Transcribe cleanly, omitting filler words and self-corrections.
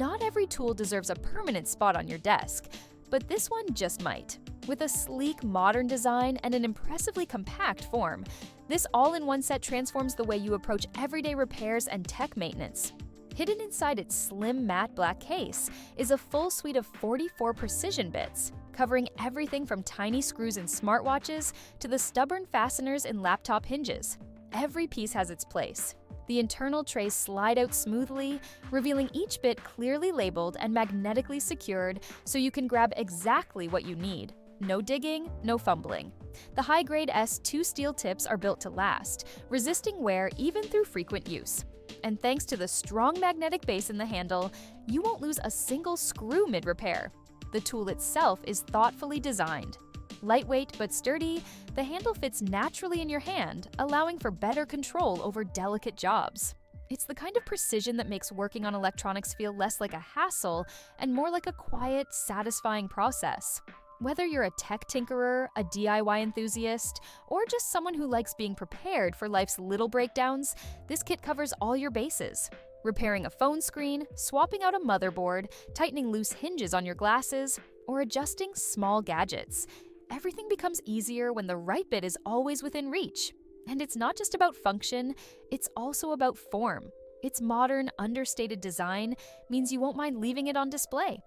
Not every tool deserves a permanent spot on your desk, but this one just might. With a sleek, modern design and an impressively compact form, this all-in-one set transforms the way you approach everyday repairs and tech maintenance. Hidden inside its slim matte black case is a full suite of 44 precision bits, covering everything from tiny screws in smartwatches to the stubborn fasteners in laptop hinges. Every piece has its place. The internal trays slide out smoothly, revealing each bit clearly labeled and magnetically secured so you can grab exactly what you need. No digging, no fumbling. The high-grade S2 steel tips are built to last, resisting wear even through frequent use. And thanks to the strong magnetic base in the handle, you won't lose a single screw mid-repair. The tool itself is thoughtfully designed. Lightweight but sturdy, the handle fits naturally in your hand, allowing for better control over delicate jobs. It's the kind of precision that makes working on electronics feel less like a hassle and more like a quiet, satisfying process. Whether you're a tech tinkerer, a DIY enthusiast, or just someone who likes being prepared for life's little breakdowns, this kit covers all your bases. Repairing a phone screen, swapping out a motherboard, tightening loose hinges on your glasses, or adjusting small gadgets. Everything becomes easier when the right bit is always within reach. And it's not just about function, it's also about form. Its modern, understated design means you won't mind leaving it on display,